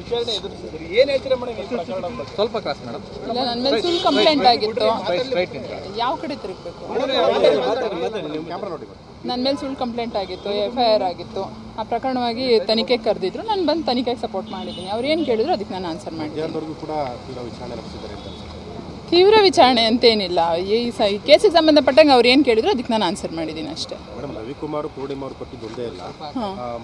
ವಿಚಾರಣೆ ಎದುರಿಸಿದ್ರಿ, ಏನು ಹೇಳ್ತೀರಾ ಮೇಡಮ್ ಈ ಪ್ರಕರಣ ಬಗ್ಗೆ? ಸ್ವಲ್ಪ ಕ್ಲಾಸ್ ಮೇಡಮ್. ಇಲ್ಲ, ನನ್ನ ಮೇಲೆ ಸುಳ್ಳು ಕಂಪ್ಲೇಂಟ್ ಆಗಿತ್ತು. ಯಾವ ಕಡೆ ತಿರುಗಬೇಕು? ನನ್ನ ಮೇಲೆ ಸುಳ್ಳು ಕಂಪ್ಲೇಂಟ್ ಆಗಿತ್ತು, FIR ಆಗಿತ್ತು. ಆ ಪ್ರಕರಣವಾಗಿ ತನಿಖೆಗೆ ಕರೆದಿದ್ರು, ನಾನು ಬಂದು ತನಿಖೆಗೆ ಸಪೋರ್ಟ್ ಮಾಡಿದ್ದೀನಿ. ಅವ್ರು ಏನು ಕೇಳಿದ್ರು ಅದಕ್ಕೆ ನಾನು ಆನ್ಸರ್ ಮಾಡಿದ್ದೀನಿ. ತೀವ್ರ ವಿಚಾರಣೆ ಅಂತೇನಿಲ್ಲ, ಈ ಕೇಸಿಗೆ ಸಂಬಂಧಪಟ್ಟಂಗೆ ಅವ್ರು ಏನು ಕೇಳಿದ್ರು ಅದಕ್ಕೆ ನಾನು ಆನ್ಸರ್ ಮಾಡಿದ್ದೀನಿ ಅಷ್ಟೇ. ಮೇಡಮ್, ರವಿಕುಮಾರ್ ಪೂರ್ಣಿಮಾ ಅವರು ಕೊಟ್ಟಿದ್ದು ಒಂದೇ ಇಲ್ಲ,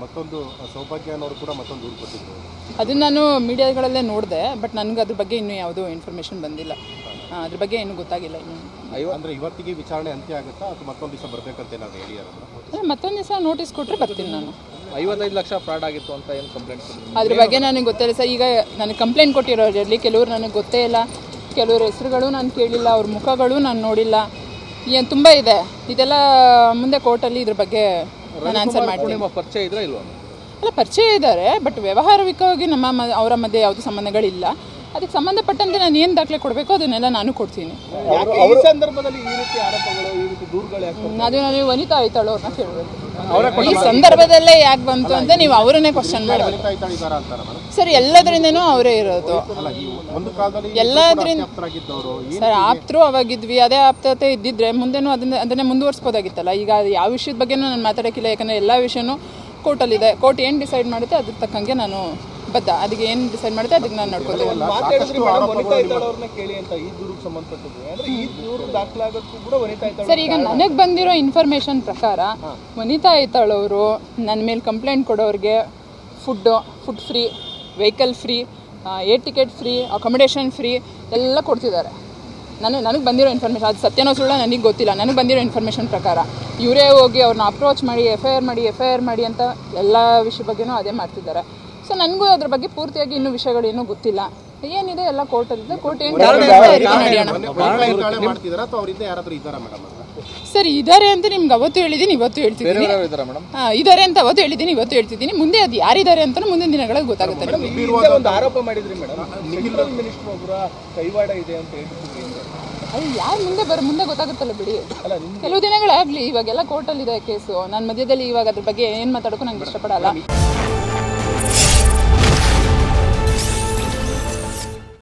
ಮತ್ತೊಂದು ಸೌಭಾಗ್ಯ ಅವರು ಕೂಡ ಮತ್ತೊಂದು ದೂರು ಕೊಟ್ಟಿದ್ರು. ಅದನ್ನು ನಾನು ಮೀಡಿಯಾಗಳಲ್ಲೇ ನೋಡಿದೆ, ಬಟ್ ನನಗೆ ಅದ್ರ ಬಗ್ಗೆ ಇನ್ನೂ ಯಾವುದೂ ಇನ್ಫಾರ್ಮೇಷನ್ ಬಂದಿಲ್ಲ. ಅದ್ರ ಬಗ್ಗೆ ಇನ್ನೂ ಗೊತ್ತಾಗಿಲ್ಲ. ಇನ್ನು ಅಂದರೆ ಇವತ್ತಿಗೆ ವಿಚಾರಣೆ ಅಂತ್ಯ ಆಗುತ್ತಾ ಅಥವಾ ಮತ್ತೊಂದು ದಿವಸ ಬರಬೇಕಂತ ಏನಾದ್ರು ಹೇಳಿದಾರೆ? ಮತ್ತೊಂದು ದಿವಸ ನೋಟಿಸ್ ಕೊಟ್ಟರೆ ಬರ್ತೀನಿ ನಾನು. 55 ಲಕ್ಷ ಫ್ರಾಡ್ ಆಗಿತ್ತು ಅಂತ ಏನು ಕಂಪ್ಲೇಂಟ್? ಅದ್ರ ಬಗ್ಗೆ ನನಗೆ ಗೊತ್ತಿಲ್ಲ ಸರ್. ಈಗ ನನಗೆ ಕಂಪ್ಲೇಂಟ್ ಕೊಟ್ಟಿರೋರಲ್ಲಿ ಕೆಲವರು ನನಗೆ ಗೊತ್ತೇ ಇಲ್ಲ, ಕೆಲವ್ರ ಹೆಸರುಗಳು ನಾನು ಕೇಳಿಲ್ಲ, ಅವ್ರ ಮುಖಗಳು ನಾನು ನೋಡಿಲ್ಲ. ಏನು ತುಂಬ ಇದೆ. ಇದೆಲ್ಲ ಮುಂದೆ ಕೋರ್ಟಲ್ಲಿ ಇದ್ರ ಬಗ್ಗೆ ನಾನು ಆನ್ಸರ್ ಮಾಡ್ತೀನಿ. ಪರಿಚಯ ಇದ್ರೆ ಇಲ್ವಾ? ಅಲ್ಲ, ಪರಿಚಯ ಇದ್ದಾರೆ, ಬಟ್ ವ್ಯವಹಾರಿಕವಾಗಿ ಅವರ ಮಧ್ಯೆ ಯಾವುದೇ ಸಂಬಂಧಗಳಿಲ್ಲ. ಅದಕ್ಕೆ ಸಂಬಂಧಪಟ್ಟಂತೆ ನಾನು ಏನು ದಾಖಲೆ ಕೊಡಬೇಕು ಅದನ್ನೆಲ್ಲ ನಾನು ಕೊಡ್ತೀನಿ. ಈ ಸಂದರ್ಭದಲ್ಲಿ ಈ ರೀತಿ ಆರೋಪಗಳು, ಈ ರೀತಿ ದೂರುಗಳು ಅದು ನಾನು ವನಿತಾ ಐತಾಳು ಅವ್ರನ್ನ ಕೇಳಬೇಕು. ಈ ಸಂದರ್ಭದಲ್ಲೇ ಯಾಕೆ ಬಂತು ಅಂತ ನೀವು ಅವರನ್ನೇ ಕ್ವಶನ್ ಮಾಡಬೇಕು ಸರ್. ಎಲ್ಲದರಿಂದನೂ ಅವರೇ ಇರೋದು, ಎಲ್ಲದರಿಂದ ಸರ್. ಆಪ್ತರು ಅವಾಗಿದ್ವಿ, ಅದೇ ಆಪ್ತತೆ ಇದ್ದಿದ್ರೆ ಮುಂದೆನೂ ಅದನ್ನೇ ಮುಂದುವರ್ಸ್ಬೋದಾಗಿತ್ತಲ್ಲ. ಈಗ ಯಾವ ವಿಷಯದ ಬಗ್ಗೆನೂ ನಾನು ಮಾತಾಡೋಕ್ಕಿಲ್ಲ, ಯಾಕಂದರೆ ಎಲ್ಲ ವಿಷಯನೂ ಕೋರ್ಟಲ್ಲಿದೆ. ಕೋರ್ಟ್ ಏನು ಡಿಸೈಡ್ ಮಾಡುತ್ತೆ ಅದ್ರ ತಕ್ಕಂಗೆ ನಾನು ಬದ್ಧ. ಅದಕ್ಕೆ ಏನು ಡಿಸೈಡ್ ಮಾಡುತ್ತೆ ಅದಕ್ಕೆ ನಾನು ನಡ್ಕೊಳ್ತೀನಿ. ಸರ್, ಈಗ ನನಗೆ ಬಂದಿರೋ ಇನ್ಫಾರ್ಮೇಷನ್ ಪ್ರಕಾರ ವನಿತಾ ಐತಾಳ್ ಅವರು ನನ್ನ ಮೇಲೆ ಕಂಪ್ಲೇಂಟ್ ಕೊಡೋರಿಗೆ food free, vehicle free, air ticket free, accommodation free ಎಲ್ಲ ಕೊಡ್ತಿದ್ದಾರೆ. ನನಗೆ ಬಂದಿರೋ ಇನ್ಫಾರ್ಮೇಷನ್, ಅದು ಸತ್ಯನೋ ಸುಳ್ಳ ನನಗೆ ಗೊತ್ತಿಲ್ಲ. ನನಗೆ ಬಂದಿರೋ ಇನ್ಫಾರ್ಮೇಷನ್ ಪ್ರಕಾರ ಇವರೇ ಹೋಗಿ ಅವ್ರನ್ನ ಅಪ್ರೋಚ್ ಮಾಡಿ FIR ಮಾಡಿ ಅಂತ ಎಲ್ಲ ವಿಷಯ ಬಗ್ಗೆನೂ ಅದೇ ಮಾಡ್ತಿದ್ದಾರೆ. ಸೊ ನನಗೂ ಅದ್ರ ಬಗ್ಗೆ ಪೂರ್ತಿಯಾಗಿ ಇನ್ನೂ ವಿಷಯಗಳೇನೂ ಗೊತ್ತಿಲ್ಲ. ಏನಿದೆ ಎಲ್ಲ ಕೋರ್ಟಲ್ಲಿದೆ, ಕೋರ್ಟ್ ಏನು ಸರ್ ಇದ್ದಾರೆ ಅಂತ ನಿಮ್ಗೆ ಅವತ್ತು ಹೇಳಿದ್ದೀನಿ, ಇವತ್ತು ಹೇಳ್ತಿದ್ದೀನಿ. ಇದ್ದಾರೆ ಅಂತ ಅವತ್ತು ಹೇಳಿದ್ದೀನಿ, ಇವತ್ತು ಹೇಳ್ತಿದ್ದೀನಿ. ಮುಂದೆ ಅದು ಯಾರಿದ್ದಾರೆ ಅಂತ ಮುಂದಿನ ದಿನಗಳಲ್ಲಿ ಗೊತ್ತಾಗುತ್ತೆ. ಒಂದು ಆರೋಪ ಮಾಡಿದ್ರಿ ಮೇಡಮ್, ನಿಖಿಲ್ ಮಿನಿಸ್ಟರ್ ಒಬ್ಬರ ಕೈವಾಡ ಇದೆ ಅಂತ ಹೇಳ್ತಿದ್ದೀನಿ. ಅದು ಯಾರು ಮುಂದೆ ಗೊತ್ತಾಗುತ್ತಲ್ಲ ಬಿಡಿ. ಕೆಲವು ದಿನಗಳಾಗಲಿ, ಇವಾಗೆಲ್ಲ ಕೋರ್ಟಲ್ಲಿದೆ ಕೇಸು. ನಾನು ಮಧ್ಯದಲ್ಲಿ ಇವಾಗ ಅದ್ರ ಬಗ್ಗೆ ಏನು ಮಾತಾಡೋಕ್ಕೂ ನಂಗೆ ಇಷ್ಟಪಡಲ್ಲ.